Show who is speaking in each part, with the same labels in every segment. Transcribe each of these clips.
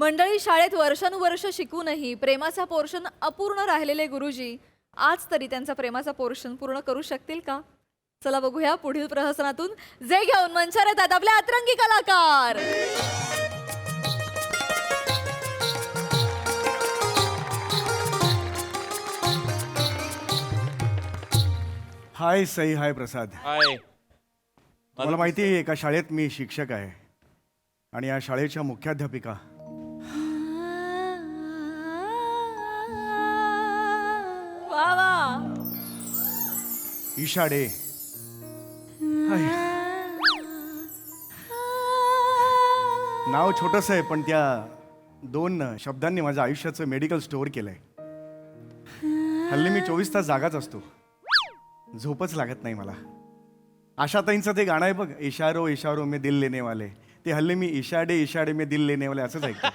Speaker 1: मंडळी, शाळेत वर्षानुवर्ष शिकूनही प्रेमाचा पोर्शन अपूर्ण राहिलेले गुरुजी आज तरी त्यांचा प्रेमाचा पोर्शन पूर्ण करू शकतील का? चला बघूया पुढील प्रहसनातून जे घेऊन मंचावर येतात आपले अतरंगी कलाकार.
Speaker 2: हाय सई, हाय प्रसाद.
Speaker 3: हाय.
Speaker 2: मला माहिती आहे एका शाळेत मी शिक्षक आहे आणि या शाळेच्या मुख्याध्यापिका
Speaker 1: वा वा.
Speaker 2: ईशा डे. हाय. नाव छोटंसं आहे पण त्या 2 शब्दांनी माझ्या आयुष्याचं मेडिकल स्टोअर केलंय. हल्ली मी 24 तास जागाच असतो, झोपच लागत नाही मला. आशाताईंचं ते गाणं आहे बघ, इशारो इशारो में दिल लेने वाले, ते हल्ली मी इशाडे में दिल लेने वाले असंच ऐकतो.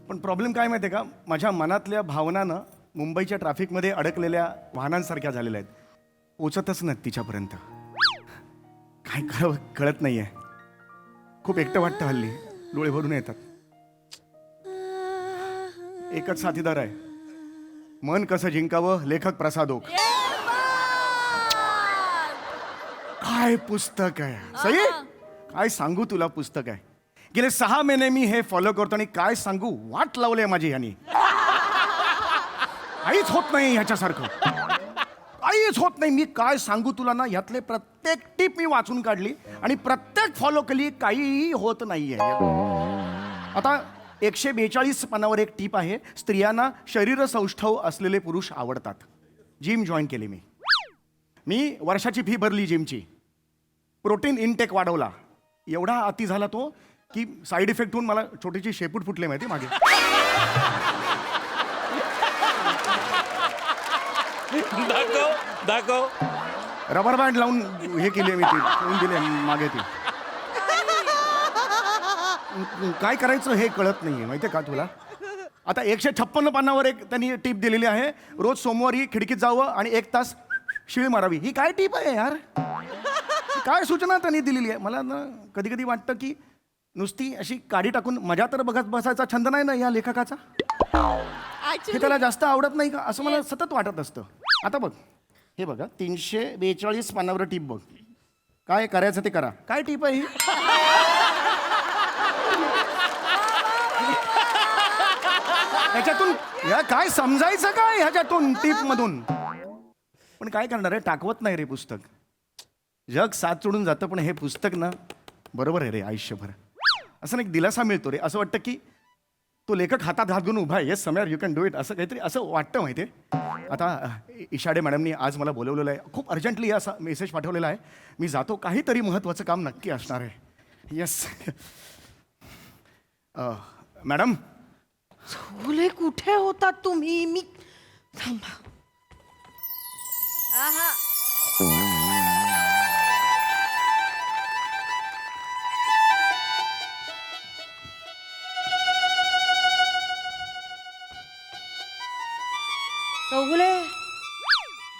Speaker 2: पण प्रॉब्लेम काय माहिती आहे का, माझ्या मनातल्या भावनानं मुंबईच्या ट्रॅफिकमध्ये अडकलेल्या वाहनांसारख्या झालेल्या आहेत. पोचतच नाहीत तिच्यापर्यंत. काय करावं कळत नाहीये. खूप एकटं वाटतं हल्ली, डोळे भरून येतात. एकच साथीदार आहे, मन कसं जिंकावं, लेखक प्रसाद ओक. काय पुस्तक आहे सई, काय सांगू तुला. पुस्तक आहे. गेले 6 महिने मी हे फॉलो करतो आणि काय सांगू, वाट लावले माझी ह्यानी. काहीच होत नाही ह्याच्यासारखं, काहीच होत नाही. मी काय सांगू तुला ना, ह्यातले प्रत्येक टीप मी वाचून काढली आणि प्रत्येक फॉलो केली, काहीही होत नाहीये. आता 142 पानावर एक टीप आहे, स्त्रियांना शरीर सौष्ठव असलेले पुरुष आवडतात. जिम जॉईन केली मी वर्षाची फी भरली जिमची. प्रोटीन इनटेक वाढवला. एवढा अति झाला तो की साईड इफेक्ट होऊन मला छोटीशी शेपूट फुटले माहिती मागे.
Speaker 3: दाखव.
Speaker 2: रबर बँड लावून हे केली मी, ती ठेवून दिली मागे. ती काय करायचं हे कळत नाहीये माहितीये का तुला. आता 156 पानावर एक त्यांनी टीप दिलेली आहे, रोज सोमवारी खिडकीत जावं आणि 1 तास शिळ मारावी. ही काय टीप आहे यार, काय सूचना त्यांनी दिलेली आहे. मला ना कधी कधी वाटतं की नुसती अशी काडी टाकून मजा तर बघत बसायचा छंद नाही ना या लेखकाचा. हे त्याला जास्त आवडत नाही का असं मला सतत वाटत असतं. आता बघ, हे बघा 342 पानावर टीप बघ. काय करायचं ते करा. काय टीप आहे ही. ह्याच्यातून या काय समजायचं काय ह्याच्यातून टीप मधून. पण काय करणार आहे, टाकवत नाही रे पुस्तक. जग साथ सोडून जातं पण हे पुस्तक ना बरोबर आहे रे आयुष्यभर. असं एक दिलासा मिळतो रे. असं वाटतं की तो लेखक हातात हात घेऊन उभा आहे, येस सम्यार यू कॅन डू इट, असं काहीतरी असं वाटतं माहिती आहे. आता इशाडे मॅडमनी आज मला बोलवलेलं आहे, खूप अर्जंटली असा मेसेज पाठवलेला आहे. मी जातो, काहीतरी महत्त्वाचं काम नक्की असणार आहे. Yes madam.
Speaker 4: फुले कुठे होतात तुम्ही. मी थांबा.
Speaker 1: आहा.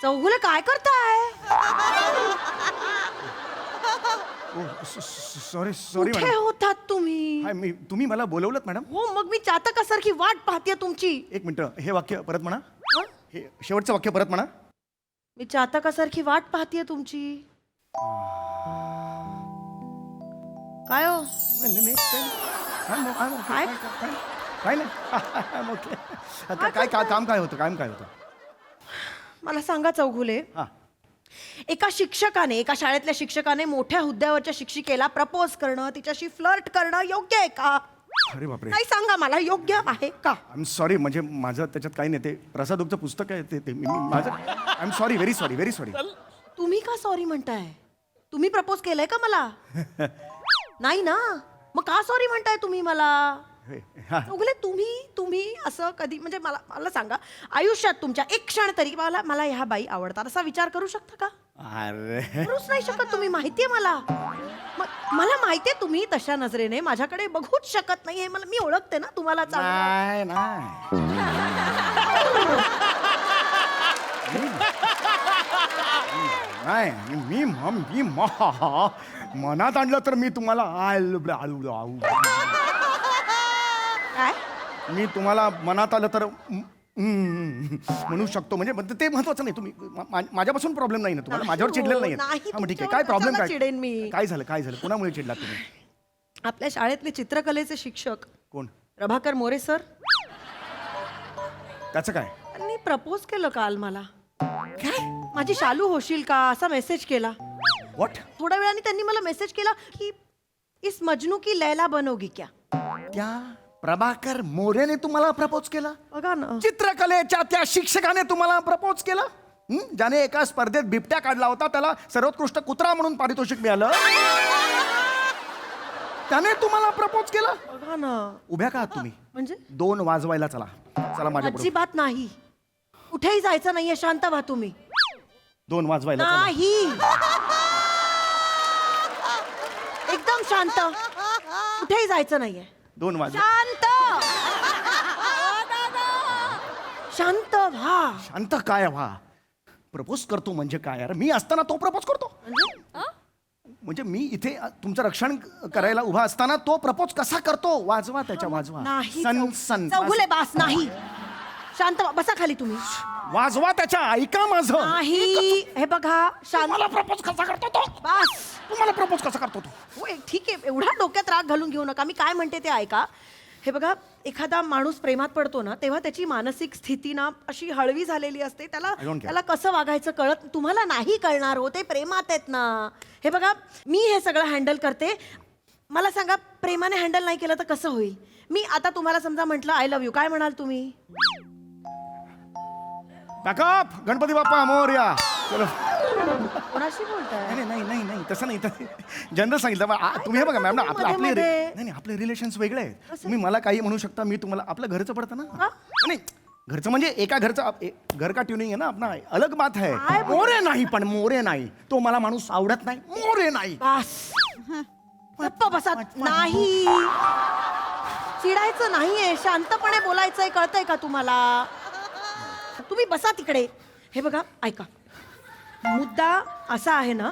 Speaker 4: चौगुले काय करताय.
Speaker 2: सॉरी
Speaker 4: कुठे
Speaker 2: मॅडम.
Speaker 4: होतात तुम्ही.
Speaker 2: हाय, तुम्ही मला बोलवलं मॅडम.
Speaker 4: हो मग मी चातकासारखी वाट पाहते तुमची.
Speaker 2: एक मिनिट, हे वाक्य परत म्हणा. हे शेवटचं वाक्य परत म्हणा.
Speaker 4: मी चातकासारखी वाट पाहते तुमची. काय हो.
Speaker 2: काय काय नाही. काय काम काय होतं.
Speaker 4: मला सांगा चौगुले,
Speaker 2: हा.
Speaker 4: एका शाळेतल्या शिक्षकाने मोठ्या हुद्द्यावरच्या शिक्षिकेला प्रपोज करणं, तिच्याशी फ्लर्ट करणं योग्य आहे का.
Speaker 2: अरे बापरे.
Speaker 4: नाही सांगा मला, योग्य आहे का.
Speaker 2: आय एम सॉरी, म्हणजे माझं त्याच्यात काही नाही. ते प्रसादोगचं पुस्तक आहे ते माझं. I am sorry, very sorry.
Speaker 4: तुम्ही का सॉरी म्हणताय. तुम्ही प्रपोज केलंय का मला. नाही ना, मग का सॉरी म्हणताय तुम्ही मला. चौगुले तुम्ही असं कधी, म्हणजे मला सांगा, आयुष्यात तुमच्या एक क्षण तरी मला ह्या बाई आवडतात असा विचार करू शकता का.
Speaker 2: अरे
Speaker 4: करूच नाही शकत तुम्ही. माहितीये मला माहितीये तुम्ही तशा नजरेने माझ्याकडे बघूच शकत नाही. हे मी ओळखते ना तुम्हाला चांगलं.
Speaker 2: नाही. नाही मी मनात आणलं तर मी तुम्हाला
Speaker 4: काय
Speaker 2: मी तुम्हाला मनात आलं तर म्हणू शकतो. म्हणजे ते महत्वाचं नाही. तुम्ही माझ्यापासून प्रॉब्लेम नाही ना तुम्हाला,
Speaker 4: नाही
Speaker 2: माझ्यावर
Speaker 4: हो,
Speaker 2: चिडलेलं नाही.
Speaker 4: नाही,
Speaker 2: हा, मग ठीक आहे.
Speaker 4: तुमच्यावर
Speaker 2: काय प्रॉब्लेम
Speaker 4: कशाला
Speaker 2: काय
Speaker 4: चिडेन मी?
Speaker 2: काय झालं कुणामुळे चिडला तुम्ही?
Speaker 4: आपल्या शाळेतले चित्रकलेचे शिक्षक
Speaker 2: कोण?
Speaker 4: प्रभाकर मोरे सर,
Speaker 2: त्याचं काय?
Speaker 4: त्यांनी प्रपोज केलं काल मला. माझी शालू होशील का असा मेसेज केला.
Speaker 2: व्हॉट?
Speaker 4: थोड्या वेळाने त्यांनी मला मेसेज केला की इस मजनू की लैला बनोगी क्या.
Speaker 2: त्या प्रभाकर मोरेने तुम्हाला प्रपोज केला?
Speaker 4: बघा ना.
Speaker 2: चित्रकलेच्या त्या शिक्षकाने तुम्हाला प्रपोज केलं? ज्याने एका स्पर्धेत बिबट्या काढला होता, त्याला सर्वोत्कृष्ट कुत्रा म्हणून पारितोषिक मिळालं, त्याने तुम्हाला प्रपोज केलं?
Speaker 4: बघा ना.
Speaker 2: उभ्या का आहात तुम्ही?
Speaker 4: म्हणजे
Speaker 2: 2 वाजवायला चला माझ्या
Speaker 4: अजिबात नाही. कुठेही जायचं नाहीये. शांत व्हा तुम्ही.
Speaker 2: 2 वाजवायला चला.
Speaker 4: नाही. एकदम शांत. कुठेही जायचं नाहीये.
Speaker 2: 2 वाजवा.
Speaker 4: शांत. शांत व्हा.
Speaker 2: शांत काय व्हा? प्रपोज करतो म्हणजे काय यार? मी असताना तो प्रपोज करतो? म्हणजे मी इथे तुमचं रक्षण करायला उभा असताना तो प्रपोज कसा करतो? वाजवा त्याच्या वाजवा.
Speaker 4: नाही.
Speaker 2: सन
Speaker 4: चौगुले बास नाही. शांत व्हा. बसा खाली तुम्ही.
Speaker 2: वाजवा त्याच्या. ऐका माझं.
Speaker 4: नाही. हे बघा. शांत.
Speaker 2: तुम्हाला प्रपोज कसा करतो तो?
Speaker 4: बास.
Speaker 2: तुम्हाला प्रपोज कसा करतो तो?
Speaker 4: होय, ठीक आहे. एवढा डोक्यात राग घालून घेऊ नका. मी काय म्हणते ते ऐका. हे बघा, एखादा माणूस प्रेमात पडतो ना, तेव्हा त्याची मानसिक स्थिती ना अशी हळवी झालेली असते.
Speaker 2: I don't care.
Speaker 4: त्याला कसं वागायचं कळत. तुम्हाला नाही कळणार हो, ते प्रेमात आहेत ना. हे बघा, मी हे सगळं हँडल करते. मला सांगा, प्रेमाने हँडल नाही केलं तर कसं होईल? मी आता तुम्हाला समजा म्हटलं आय लव्ह यू, काय म्हणाल तुम्ही?
Speaker 2: बॅकअप. गणपती बाप्पा मोरया. चलो.
Speaker 4: कोणाशी बोलताय?
Speaker 2: नाही तसं नाही. जनरल सांगितलं. तुम्ही हे बघा मॅम ना,
Speaker 4: मध्ये.
Speaker 2: नाही आपले रिलेशन्स वेगळे आहेत. तुम्ही मला काही म्हणू शकता, मी तुम्हाला. आपलं घरचं पडतं ना. नाही घरचं म्हणजे एका घरचं घर का ट्युनिंग आहे ना आपला, अलग बात
Speaker 4: काय
Speaker 2: आहे. मोरे नाही, पण मोरे नाही. तो मला माणूस आवडत नाही. मोरे नाही.
Speaker 4: बास. गप्प बसा. नाही. चिडायचं नाहीये. शांतपणे बोलायचंय. कळतंय का तुम्हाला? तुम्ही बसा तिकडे. हे बघा, ऐका. मुद्दा असा आहे ना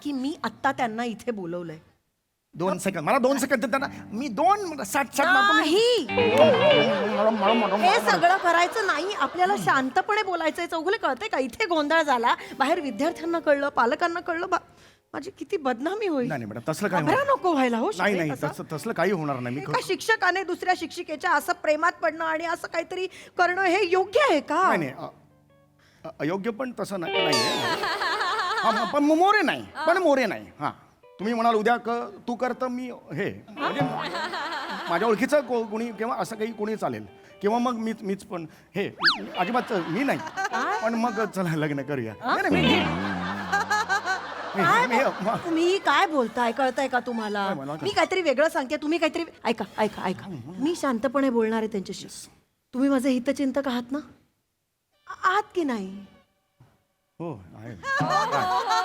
Speaker 4: की मी आत्ता त्यांना इथे बोलवलंय.
Speaker 2: 2 सेकंद. मला 2 सेकंद त्यांना. मी 2 साठ
Speaker 4: नाही. हे सगळं करायचं नाही. आपल्याला शांतपणे बोलायचंय. चौगुले, कळतंय का? इथे गोंधळ झाला, बाहेर विद्यार्थ्यांना कळलं, पालकांना कळलं, माझी किती बदनामी होईल.
Speaker 2: नाही मॅडम, तसलं काय
Speaker 4: घाबरा नको व्हायला हो.
Speaker 2: नाही
Speaker 4: असं.
Speaker 2: तसलं काही होणार नाही. मी
Speaker 4: एका शिक्षकाने दुसऱ्या शिक्षिकेच्या असं प्रेमात पडणं आणि असं काहीतरी करणं हे योग्य आहे का?
Speaker 2: नाही अयोग्य पण तसं नाही. पण मोरे नाही. पण मोरे नाही. हा, तुम्ही म्हणाल उद्या तू कर तर मी हे म्हणजे माझ्या ओळखीचं कोणी किंवा असं काही कोणी चालेल, किंवा मग मीच पण हे अजिबात मी नाही. पण मग चला लग्न करूया.
Speaker 4: तुम्ही काय बोलताय? कळतंय का तुम्हाला? मी काहीतरी वेगळं सांगते, तुम्ही काहीतरी. ऐका. मी शांतपणे बोलणार आहे त्यांच्याशी. तुम्ही माझे हितचिंतक आहात ना? आहात की नाही?
Speaker 2: हो आहे.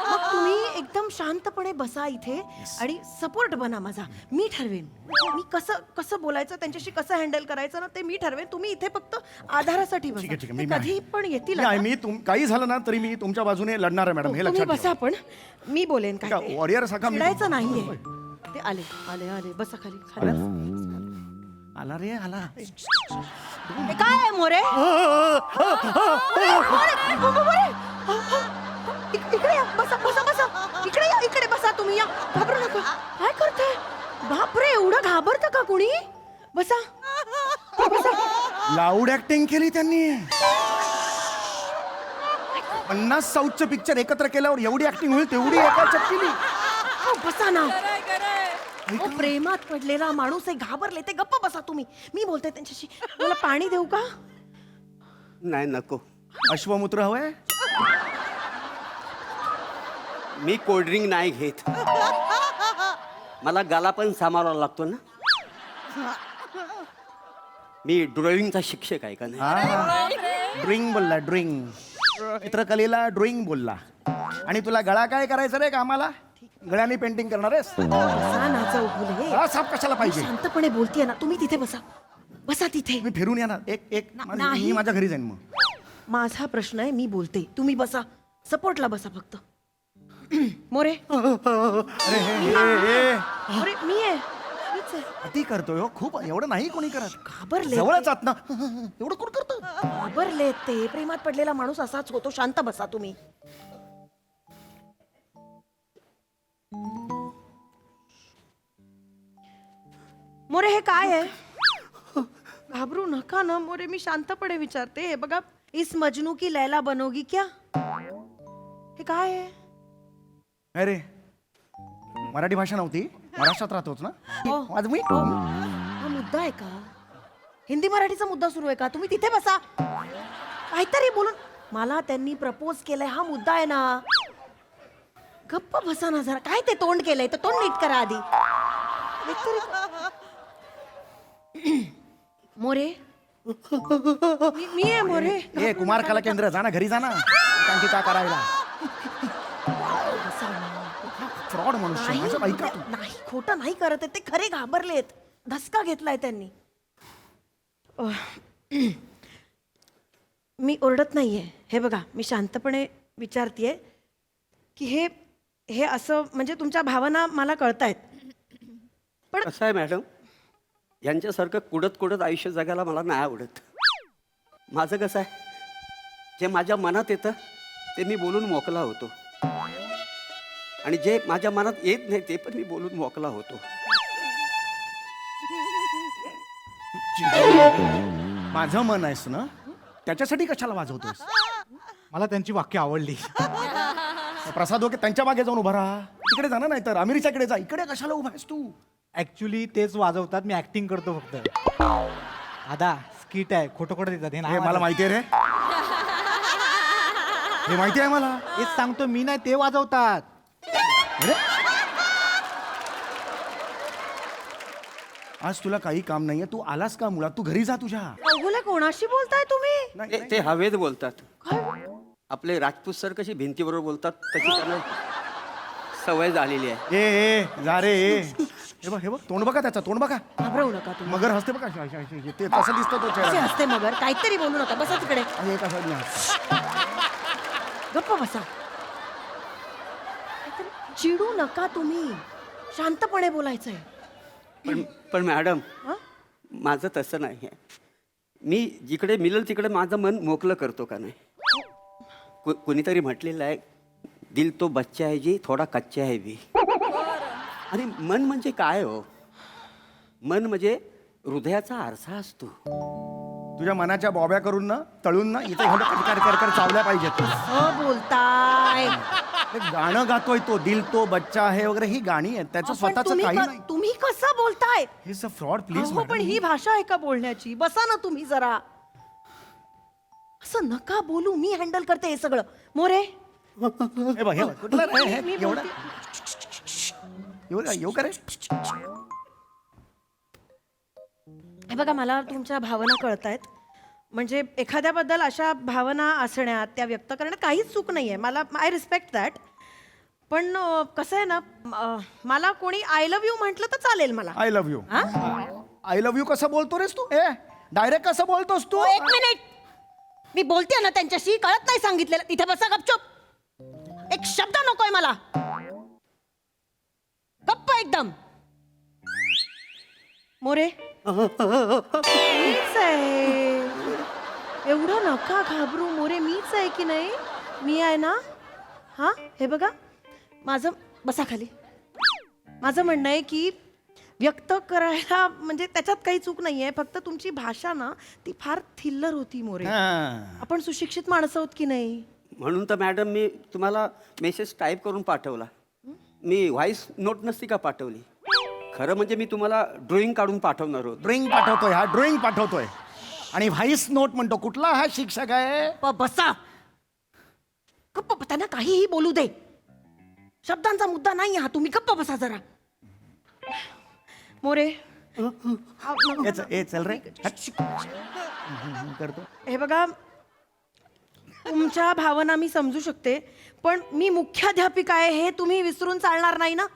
Speaker 4: मग तुम्ही एकदम शांतपणे बसा इथे आणि सपोर्ट बना माझा. मी ठरवेन मी कसं बोलायचं, त्यांच्याशी कसं हँडल करायचं ना, ते मी ठरवेन. तुम्ही इथे फक्त आधारासाठी
Speaker 2: ठीक आहे.
Speaker 4: बसा.
Speaker 2: मी
Speaker 4: ते कधी पण येतील.
Speaker 2: मी काही झालं ना तरी मी तुमच्या बाजूने लढणार आहे मॅडम, हे
Speaker 4: तुम्ही
Speaker 2: लक्षात
Speaker 4: बसा. पण मी बोलेन
Speaker 2: ठेवा.
Speaker 4: काय.
Speaker 2: वॉरियर सारखा मी
Speaker 4: चिडायचं नाहीये. ते आले बसा खाली.
Speaker 2: आला रे आला.
Speaker 4: हे काय आहे मोरे? इकडे या. बसा. इकडे बसा तुम्ही. या. घाबरू नका. काय करताय? बापरे, एवढं घाबरतं का कोणी? बसा.
Speaker 2: लाऊड ऍक्टिंग केली त्यांनी. 50 साऊथचं पिक्चर एकत्र केल्यावर एवढी ऍक्टिंग होईल तेवढी एका चटकीली.
Speaker 4: बसा ना. प्रेमात पडलेला माणूस आहे, घाबरले ते. गप्प बसा तुम्ही. मी बोलते त्यांच्याशी. मला पाणी देऊ का?
Speaker 3: नाही नको.
Speaker 2: अश्वमूत्र हवंय?
Speaker 3: मी कोल्ड्रिंक नाही घेत. मला गाला पण सांभाळावा लागतो ना. मी ड्रॉइंगचा शिक्षक आहे का नाही?
Speaker 2: ड्रॉइंग बोलला. ड्रॉइंग चित्रकलेला ड्रॉइंग बोलला. आणि तुला गळा काय करायचं रे कामाला? गळ्याने पेंटिंग करणार आहेस?
Speaker 4: बसा ना चौगुले.
Speaker 2: गळा साफ कशाला पाहिजे?
Speaker 4: शांतपणे बोलतीये ना. तुम्ही तिथे बसा तिथे.
Speaker 2: मी फिरून येणार.
Speaker 4: नाही.
Speaker 2: मी माझ्या घरी जाईन. मग
Speaker 4: माझा प्रश्न आहे, मी बोलते, तुम्ही बसा. सपोर्टला बसा फक्त. मोरे
Speaker 2: अरे हे
Speaker 4: मोरे मी आहे मीच आहे.
Speaker 2: अति करतोय हो खूप, एवढं नाही कोणी करत.
Speaker 4: घाबरले
Speaker 2: जवळच आत ना एवढं कोण करतं?
Speaker 4: घाबरले ते. प्रेमात पडलेला माणूस असाच होतो. शांत बसा तुम्ही. मोरे हे काय आहे? घाबरू नका ना मोरे, मी शांतपणे विचारते. हे बघा, इस मजनू की लैला बनोगी क्या? हे काय आहे?
Speaker 2: अरे मराठी भाषा नव्हती, महाराष्ट्रात राहतोच ना.
Speaker 4: हो.
Speaker 2: आज मी
Speaker 4: हा मुद्दा आहे का? हिंदी मराठीचा मुद्दा सुरू आहे का? तुम्ही तिथे बसा, काहीतरी बोलून. मला त्यांनी प्रपोज केलंय हा मुद्दा आहे ना. गप्प बसा ना जरा. काय ते तोंड केलंय तर तोंड नीट करा आधी. मोरे मी आहे मोरे.
Speaker 2: ए कुमार कला केंद्र जा ना, घरी जा ना. एकांकी का करायला?
Speaker 4: बसा ना.
Speaker 2: फ्रॉड मनुष्य
Speaker 4: नाही
Speaker 2: माझं ऐका तू.
Speaker 4: नाही, खोटं नाही करत आहे ते. खरे घाबरलेत. धसका घेतलाय त्यांनी. मी ओरडत नाहीये. हे बघा, मी शांतपणे विचारतीये की हे हे असं म्हणजे तुमच्या भावना मला कळतायत.
Speaker 3: कसं आहे मॅडम, यांच्यासारखं कुडत कुडत आयुष्य जगायला मला नाही आवडत. माझं कसं आहे, जे माझ्या मनात येतं ते मी बोलून मोकला होतो, आणि जे माझ्या मनात येत नाही ते पण मी बोलून मोकला होतो.
Speaker 2: माझं मन आहेस ना, त्याच्यासाठी कशाला वाजवतोस?
Speaker 5: मला त्यांची वाक्य आवडली.
Speaker 2: प्रसाद ओके त्यांच्या मागे जाऊन उभा राहा. तिकडे जा ना, नाही तर अमेरिकेकडे जा. इकडे कशाला उभा आहेस तू?
Speaker 5: ऍक्च्युली तेच वाजवतात, मी ऍक्टिंग करतो फक्त. दादा स्किट आहे, खोटं खोटं देतात. हे
Speaker 2: हे
Speaker 5: नाही
Speaker 2: मला
Speaker 5: वाजत.
Speaker 2: माहिती आहे रे, हे माहिती आहे मला.
Speaker 5: हेच सांगतो मी, नाही ते वाजवतात.
Speaker 2: अरे आज तुला काही काम नाहीये, तू आलास का मुळात? तू घरी जा तुझ्या.
Speaker 4: अवघुले, कोणाशी बोलताय तुम्ही?
Speaker 3: ते हवेत बोलतात.
Speaker 4: काय?
Speaker 3: आपले राजपूत सर कशी भिंतीबरोबर बोलतात तशी त्यांना सवय झालेली आहे.
Speaker 2: ए जा रे ए. हे बघ तोंड बघा, त्याचा तोंड बघा.
Speaker 4: घाबरवू नका तुम्ही.
Speaker 2: मगर हसते बघा, ते तसं दिसतं तो
Speaker 4: कसे
Speaker 2: चेहरा.
Speaker 4: हसते मगर? काहीतरी बोलू नका. बसा तिकडे.
Speaker 2: आणि एक असा नाही हसत.
Speaker 4: गप्प बसा. काहीतरी चिडू नका तुम्ही. शांतपणे बोलायचंय.
Speaker 3: पण मॅडम,
Speaker 4: हं?
Speaker 3: माझं तसं नाही आहे. मी जिकडे मिळेल तिकडे माझं मन मोकलं करतो का नाही. कोणीतरी म्हटलेलं आहे, दिल तो बच्चा है जी, थोडा कच्चा है भी. आणि मन म्हणजे काय हो? मन म्हणजे हृदयाचा आरसा असतो.
Speaker 2: तुझ्या मनाच्या बॉब्या करून ना, तळून ना, इथे कर चावल्या पाहिजेत.
Speaker 4: बोलताय
Speaker 2: ते गाणं गातोय तो, दिल तो बच्चा आहे वगैरे, ही गाणी आहेत. त्याचं
Speaker 4: पण
Speaker 2: स्वतःच
Speaker 4: तुम्ही
Speaker 2: काही
Speaker 4: क-
Speaker 2: नाही.
Speaker 4: तुम्ही कसं बोलताय?
Speaker 2: हे फ्रॉड प्लीज.
Speaker 4: अहो, पण ही भाषा आहे का बोलण्याची? बसा ना तुम्ही जरा. असं नका बोलू. मी हँडल करते हे सगळं. मोरे
Speaker 2: हे बघ कुठलं रे हे?
Speaker 4: मी
Speaker 2: एवढं येऊ का रे?
Speaker 4: हे बघा, मला तुमच्या भावना कळतायत. म्हणजे एखाद्याबद्दल अशा भावना असण्यात, त्या व्यक्त करण्यात काहीच चूक नाहीये. मला आय रिस्पेक्ट दॅट. पण कसं आहे ना, मला कोणी आय लव्ह यू म्हटलं तर चालेल मला.
Speaker 2: I love you.
Speaker 4: हा?
Speaker 2: आय लव्ह यू कसं बोलतो रेस तू? डायरेक्ट कसं बोलतोस तू?
Speaker 4: एक मिनिट. मी बोलते ना त्यांच्याशी, कळत नाही सांगितलेलं. तिथे बसा गपचूप. एक शब्द नकोय मला. गप्प एकदम. मोरे मीच आहे. एवढं नका घाबरू मोरे. मीच आहे की नाही? मी आहे ना. हा, हे बघा, माझं बसा खाली. माझं म्हणणं आहे की व्यक्त करायला म्हणजे त्याच्यात काही चूक नाहीये. फक्त तुमची भाषा ना, ती फार थिल्लर होती मोरे.
Speaker 2: हा.
Speaker 4: आपण सुशिक्षित माणसं आहोत की नाही?
Speaker 3: म्हणून तर मॅडम मी तुम्हाला मेसेज टाईप करून पाठवला. मी व्हॉइस नोट नसती का पाठवली? खरं म्हणजे मी तुम्हाला ड्रॉइंग काढून पाठवणार होतो.
Speaker 2: ड्रॉइंग पाठवतोय, हा ड्रॉइंग पाठवतोय. आणि व्हाईस नोट म्हणतो. कुठला हा शिक्षक आहे?
Speaker 4: बसा गप्प. त्यांना काहीही बोलू दे. शब्दांचा मुद्दा नाही हा. तुम्ही गप्प बसा जरा. मोरे
Speaker 2: चल रे. करतो.
Speaker 4: हे बघा, तुमच्या भावना मी समजू शकते, पण मी मुख्याध्यापिका आहे हे तुम्ही विसरून चालणार नाही ना?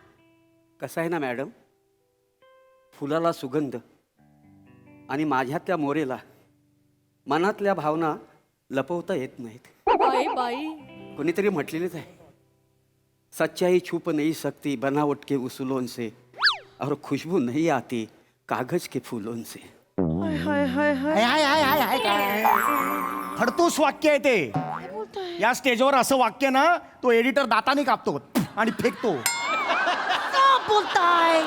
Speaker 3: कसं आहे ना मॅडम, फुलाला सुगंध आणि माझ्या त्या मोरेला मनातल्या भावना लपवता येत नाहीत.
Speaker 1: बाई बाई.
Speaker 3: कोणीतरी म्हटलेलेच आहे, सच्चाई छुप नहीं सकती बनावट के उसूलों से और खुशबू नहीं आती कागज के फूलों से.
Speaker 4: हाय हाय हाय हाय
Speaker 2: हाय हाय हाय हाय काय खडतूस वाक्य आहे ते.
Speaker 4: काय बोलताय?
Speaker 2: या स्टेजवर असं वाक्य ना तो एडिटर दाताने कापतो आणि फेकतो.
Speaker 4: का बोलताय?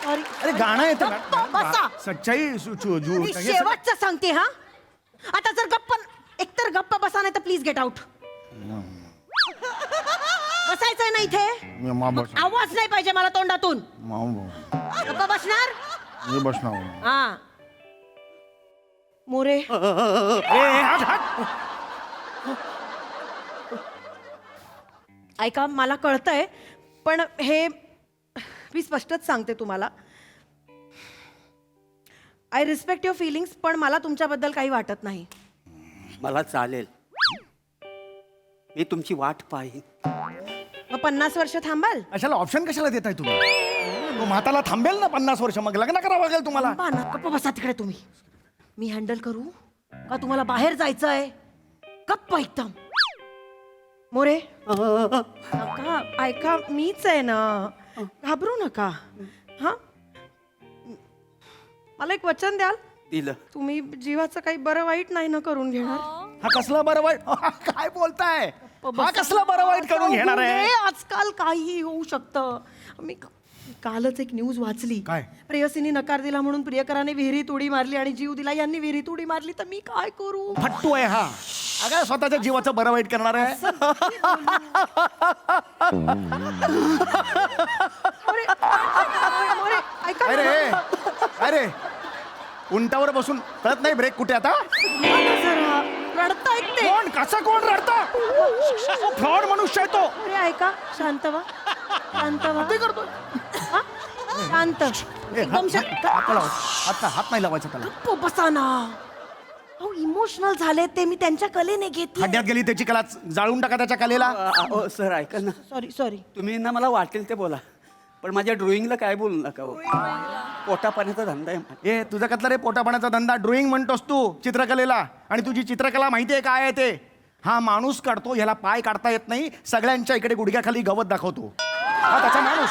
Speaker 4: Sorry.
Speaker 2: अरे गाणं येतं
Speaker 4: गप्प बसा.
Speaker 2: सच्चाई
Speaker 4: मी शेवटचं सांगते हा. आता जर गप्प एकतर गप्प बसा नाही तर प्लीज गेट आउट. बसायचंय ना इथे. आवाज नाही पाहिजे मला तोंडातून. गप्प बसणार. हा मोरे ऐका मला कळतंय पण हे मी स्पष्टच सांगते तुम्हाला. आय रिस्पेक्ट युअर फिलिंग्स पण मला तुमच्याबद्दल काही वाटत नाही.
Speaker 3: मला चालेल. मी तुमची वाट पाहीन.
Speaker 4: मग 50 वर्ष थांबाल.
Speaker 2: कशाला ऑप्शन कशाला देताय तुम्ही? तो म्हाताला थांबेल ना 50 वर्ष मग लग्न करावं लागेल तुम्हाला.
Speaker 4: थांबा ना. गप्प बसा तिकडे तुम्ही. मी हँडल करू का तुम्हाला बाहेर जायचंय? गप्प एकदम. मोरे नका ऐका मीच आहे ना. घाबरू नका. हा मला एक वचन द्याल.
Speaker 3: दिलं.
Speaker 4: तुम्ही जीवाचं काही बरं वाईट नाही ना करून घेणार.
Speaker 2: हा कसला बरं वाईट काय बोलताय? हा कसला बरं वाईट करून घेणार आहे?
Speaker 4: आजकाल काही होऊ शकतं. मी कालच एक न्यूज वाचली.
Speaker 2: काय?
Speaker 4: प्रेयसीने नकार दिला म्हणून प्रियकराने विहिरीत उडी मारली आणि जीव दिला यांनी विहिरीत उडी मारली तर मी काय करू?
Speaker 2: फट्टू आहे हा. अगं स्वतःच्या जीवाचं बरं वाईट करणार आहे.
Speaker 4: मोरे, ऐका ना.
Speaker 2: अरे अरे उंटावर बसून कळत नाही ब्रेक कुठे आता?
Speaker 4: जरा रडतायत ते.
Speaker 2: कोण कसा कोण रडता? फ्रॉड मनुष्य आहे तो.
Speaker 4: अरे ऐका शांत व्हा. शांत व्हा. हा? शांत एकदम शांत.
Speaker 2: हात नाही लावायचा त्याला.
Speaker 4: गप्प बसा ना. अहो इमोशनल झाले ते. मी त्यांच्या कलेने घेतले.
Speaker 2: खड्ड्यात गेली त्याची कला जाळून टाका त्याच्या कलेला.
Speaker 3: सर ऐका ना.
Speaker 4: Sorry sorry.
Speaker 3: तुम्ही ना मला वाटेल ते बोला पण माझ्या ड्रॉइंगला काय बोलू नका हो. पोटा पाण्याचा धंदा आहे माझा.
Speaker 2: ए तुझा कसला रे पोटापाण्याचा धंदा? ड्रॉइंग म्हणतोस तू चित्रकलेला. आणि तुझी चित्रकला माहिती आहे काय आहे ते? हा माणूस काढतो ह्याला पाय काढता येत नाही. सगळ्यांच्या इकडे गुडघ्याखाली गवत दाखवतो. हा त्याचा माणूस.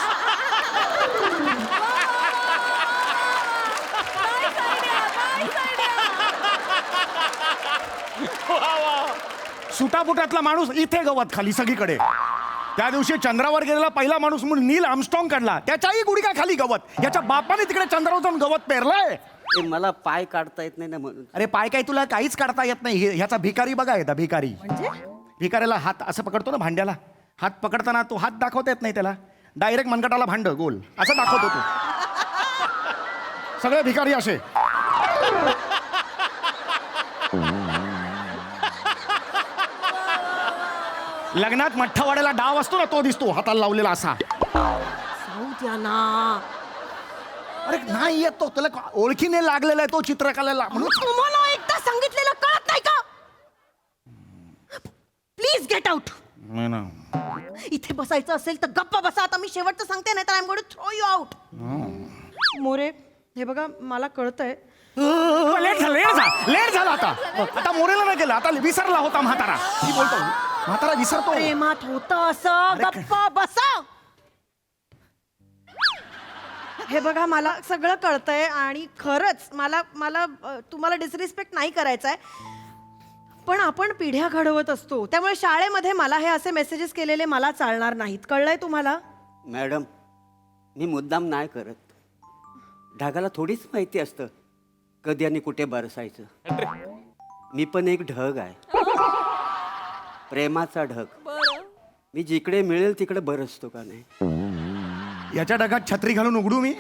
Speaker 2: सुटापुटातला माणूस इथे गवत खाली सगळीकडे. त्या दिवशी चंद्रावर गेलेला पहिला माणूस म्हणून नील आर्मस्ट्रॉंग काढला. त्याच्याही गुडघ्या खाली गवत. याच्या बापाने तिकडे चंद्रावर जाऊन गवत पेरलंय.
Speaker 3: ते मला पाय काढता येत नाही ना म्हणून.
Speaker 2: अरे पाय काय तुला काहीच काढता येत नाही. ह्याचा भिकारी बघा येता भिकारी. भिकाऱ्याला हात असं पकडतो ना भांड्याला. हात पकडताना तो हात दाखवता येत नाही त्याला. डायरेक्ट मनगटाला भांड गोल असं दाखवतो तो. सगळे भिकारी असे. लग्नात मठ्ठावाड्याला डाव असतो ना तो दिसतो हाताला लावलेला असा.
Speaker 4: जाऊ द्या ना.
Speaker 2: अरे नाही येत तो. त्याला ओळखीने लागलेला आहे तो चित्रकलेला म्हणून.
Speaker 4: तुम्हाला एकदा सांगितलेलं कळत नाही का? Please get out. इथे बसायचं असेल तर गप्पा बसा. आता मी शेवटचं सांगते नाही तर I am going to throw you out. More हे बघा मला कळतंय.
Speaker 2: लेट झाला आता. आता मोरेला नाही गेला. आता विसरला होता म्हातारा. मी बोलतो म्हातारा विसरतो.
Speaker 4: प्रेमात होतं असं. गप्पा बसा. हे बघा मला सगळं कळतंय आणि खरंच मला मला तुम्हाला डिसरिस्पेक्ट नाही करायचा आहे पण आपण पिढ्या घडवत असतो त्यामुळे शाळेमध्ये मला हे असे मेसेजेस केलेले मला चालणार नाहीत. कळलंय तुम्हाला?
Speaker 3: मॅडम मी मुद्दाम नाही करत. ढगाला थोडीच माहिती असतं कधी आणि कुठे बरसायचं. मी पण एक ढग आहे. प्रेमाचा ढग. मी जिकडे मिळेल तिकडे बरसतो का नाही.
Speaker 2: याच्या ढगात छत्री घालून उघडू मी?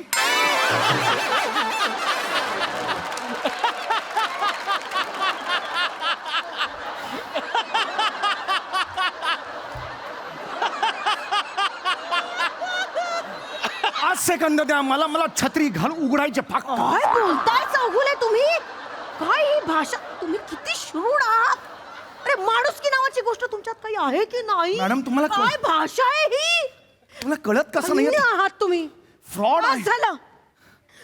Speaker 2: आज सेकंद द्या मला. मला छत्री घालून उघडायचे फाक.
Speaker 4: काय बोलताय चौगुले तुम्ही? काय ही भाषा? तुम्ही किती शूड आहात. अरे माणुसकी नावाची गोष्ट तुमच्यात काही आहे की नाही?
Speaker 2: मॅडम, तुम्हाला
Speaker 4: काय भाषा आहे ही?
Speaker 2: तुला कळत कसं नाही?
Speaker 4: धन्य आहात तुम्ही.
Speaker 2: फ्रॉड
Speaker 4: बस
Speaker 2: आहे.
Speaker 4: झालं.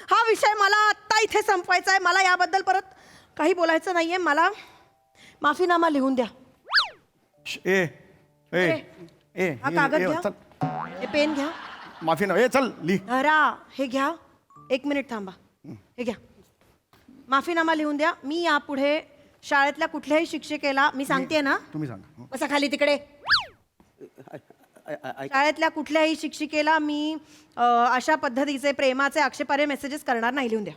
Speaker 4: हा विषय मला आत्ता इथे संपवायचा आहे. मला याबद्दल परत काही बोलायचं नाहीये. मला माफीनामा लिहून द्या.
Speaker 2: ए ए ए
Speaker 4: हा कागद
Speaker 2: ए,
Speaker 4: घ्या.
Speaker 2: चल.
Speaker 4: हे पेन घ्या.
Speaker 2: माफी ना ए चल लिह.
Speaker 4: धरा. हे घ्या. 1 मिनिट थांबा. हे घ्या. माफीनामा लिहून द्या. मी यापुढे शाळेतल्या कुठल्याही शिक्षिकेला मी सांगते ना,
Speaker 2: तुम्ही सांगा.
Speaker 4: बसा खाली तिकडे. शाळेतल्या कुठल्याही शिक्षिकेला मी अशा पद्धतीचे प्रेमाचे आक्षेपार्ह मेसेजेस करणार नाही. लिहून द्या.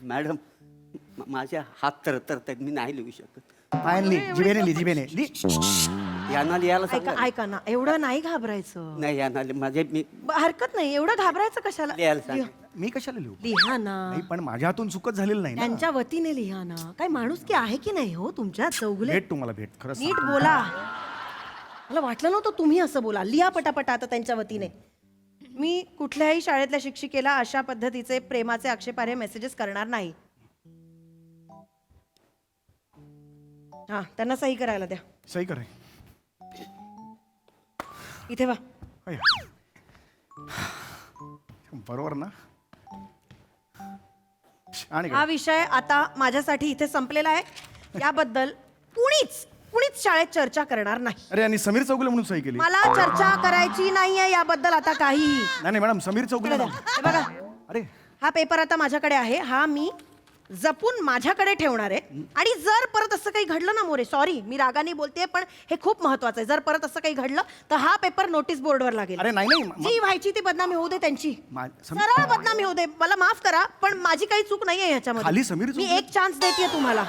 Speaker 3: मॅडम माझ्या हात तरतरत मी नाही लिहू शकत.
Speaker 2: फायनली जिभेने लिह जिभेने लिह.
Speaker 3: यांना लिहायला
Speaker 4: ऐका
Speaker 3: सांगा.
Speaker 4: ऐका ना, एवढं नाही घाबरायचं.
Speaker 3: नाही यांना माझे मी
Speaker 4: हरकत नाही, एवढं घाबरायचं कशाला.
Speaker 3: लिहायला सांगा.
Speaker 2: मी कशाला लिहू?
Speaker 4: लिहा ना.
Speaker 2: नाही पण माझ्या हातून चुकत झालेलं नाही ना.
Speaker 4: त्यांच्या वतीने लिहा ना. काय माणूस की आहे की नाही हो तुमच्या चौगुले.
Speaker 2: भेट तुम्हाला भेट खरंच
Speaker 4: नीट
Speaker 2: सांगतो.
Speaker 4: बोला. मला वाटलं नव्हतं तुम्ही असं बोला. लिहा पटापटा आता त्यांच्या वतीने. मी कुठल्याही शाळेतल्या शिक्षिकेला अशा पद्धतीचे प्रेमाचे आक्षेपार्ह मेसेजेस करणार नाही. हा, त्यांना सही करायला द्या.
Speaker 2: सही करे.
Speaker 4: इथे वा.
Speaker 2: अय्या. बरोबर ना. आणि
Speaker 4: हा विषय आता माझ्यासाठी इथे संपलेला आहे. याबद्दल कुणीच शाळेत चर्चा करणार नाही.
Speaker 2: अरे आणि समीर चौगुले म्हणून सही केली.
Speaker 4: मला चर्चा करायची नाहीये याबद्दल आता काहीही.
Speaker 2: नाही नाही मॅडम समीर चौगुले
Speaker 4: इकडे द्या. हे बघा,
Speaker 2: अरे
Speaker 4: हा पेपर आता माझ्याकडे आहे. हा मी जपून माझ्याकडे ठेवणार आहे. आणि जर परत असं काही घडलं ना मोरे, सॉरी मी रागाने बोलते पण हे खूप महत्वाचं आहे. जर परत असं काही घडलं तर हा पेपर नोटीस बोर्डवर लागेल.
Speaker 2: अरे नाही नाही
Speaker 4: जी व्हायची ती बदनामी होऊ दे त्यांची.
Speaker 2: समीर-
Speaker 4: सरळ बदनामी होऊ दे. मला माफ करा पण माझी काही चूक नाहीये ह्याच्यामध्ये.
Speaker 2: खाली समीर
Speaker 4: मी
Speaker 2: चौगुले-
Speaker 4: एक चान्स देते तुम्हाला.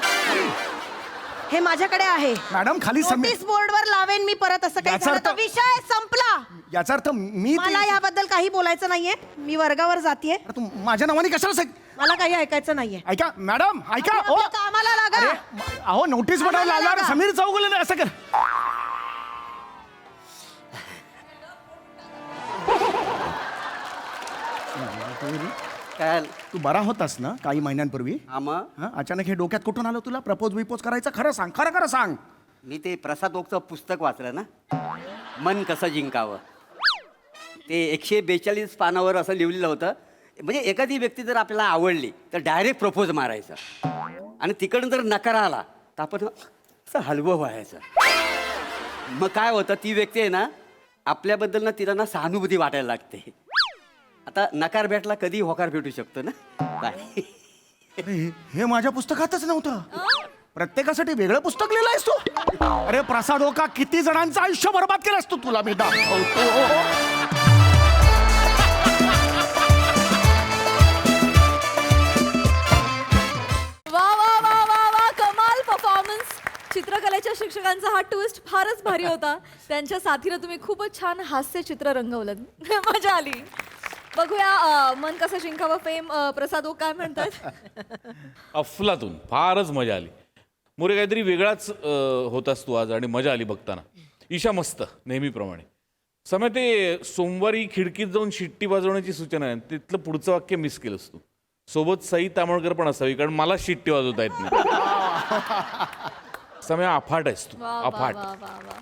Speaker 4: हे माझ्याकडे आहे.
Speaker 2: मॅडम खाली समीर
Speaker 4: नोटीस बोर्डवर लावेन मी परत असं काही
Speaker 2: याचा
Speaker 4: झालं तर.
Speaker 2: अर्थ-
Speaker 4: विषय संपला.
Speaker 2: याचा अर्थ मी ते-
Speaker 4: मला याबद्दल काही बोलायचं नाहीये. मी वर्गावर जातीये.
Speaker 2: अरे तू माझ्या नावाने कशाला सही?
Speaker 4: मला काही ऐकायचं नाहीये.
Speaker 2: ऐका मॅडम ऐका.
Speaker 4: आपण आपल्या कामाला लागा.
Speaker 2: अरे अहो नोटीस बोर्डावर
Speaker 4: कामाला
Speaker 2: लावणार
Speaker 4: लागा.
Speaker 2: समीर चौगुले असं कर.
Speaker 3: काय
Speaker 2: तू बरा होतास ना काही महिन्यांपूर्वी?
Speaker 3: आम्हा
Speaker 2: हा अचानक हे डोक्यात कुठून आलं तुला प्रपोज बिपोज करायचं? खरं सांग, खरं खरं सांग.
Speaker 3: मी ते प्रसाद ओकचं पुस्तक वाचलं ना, मन कसं जिंकावं. ते 142 पानावर असं लिहिलेलं होतं. म्हणजे एखादी व्यक्ती जर आपल्याला आवडली तर डायरेक्ट प्रपोज मारायचं. आणि तिकडून जर नकार आला तर आपण असं हलवं व्हायचं. मग काय होतं, ती व्यक्ती आहे ना आपल्याबद्दल ना तिला ना सहानुभूती वाटायला लागते. आता नकार भेटला कधी होकार भेटू शकतो ना. काय
Speaker 2: अरे हे माझ्या पुस्तकातच नव्हतं. प्रत्येकासाठी वेगळं पुस्तक लिहिलंयस तू? अरे प्रसाद ओका किती जणांचं आयुष्य बरबाद केलंस तू. तुला मी दाखवतो.
Speaker 1: वा वा वा वा वा कमाल परफॉर्मन्स. चित्रकलेच्या शिक्षकांचा हा ट्विस्ट फारच भारी होता. त्यांच्या साथीनं तुम्ही खूपच छान हास्य चित्र रंगवलं. मजा आली. बघूया मन कसं जिंकावं फेम. प्रसाद ओ काय म्हणतात?
Speaker 6: अफलातून फारच मजा आली. मोरे काहीतरी वेगळाच होतास तू आज आणि मजा आली बघताना. ईशा मस्त नेहमीप्रमाणे. समय ते सोमवारी खिडकीत जाऊन शिट्टी वाजवण्याची सूचना आहे तिथलं पुढचं वाक्य मिस केलंस तू. सोबत सई तामळकर पण असावी कारण मला शिट्टी वाजवता येत नाही. समय अफाट आहेस तू
Speaker 1: वा वा
Speaker 6: अफाट.
Speaker 1: वा वा वा.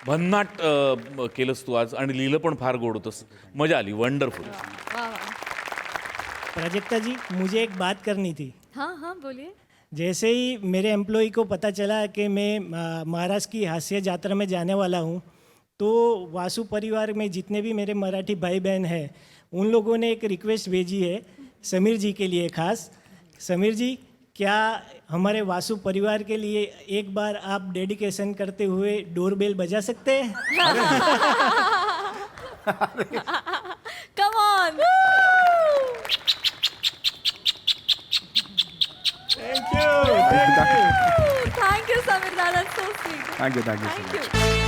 Speaker 6: भन्नाट केलंस तू आज आणि लिहिलं पण फार गोड होतंस. मजा आली. वंडरफुल.
Speaker 1: वा वा.
Speaker 7: प्राजक्ता जी, मुझे एक बात करनी थी.
Speaker 1: हाँ हाँ बोलिए.
Speaker 7: जैसे ही मेरे एम्प्लॉय को पता चला कि मैं महाराष्ट्र की हास्य यात्रा में जाने वाला हूँ, तो वासु परिवार में जितने भी मेरे मराठी भाई बहन हैं उन लोगों ने एक रिक्वेस्ट भेजी है समीर जी के लिए खास. समीर जी, क्या हमारे वासु परिवार के लिए एक बार आप डेडिकेशन करते हुए डोरबेल बजा सकते हैं?
Speaker 1: Come on. थँक्यू समीर दादा. So sweet.
Speaker 2: Thank you thank you.
Speaker 1: Thank you.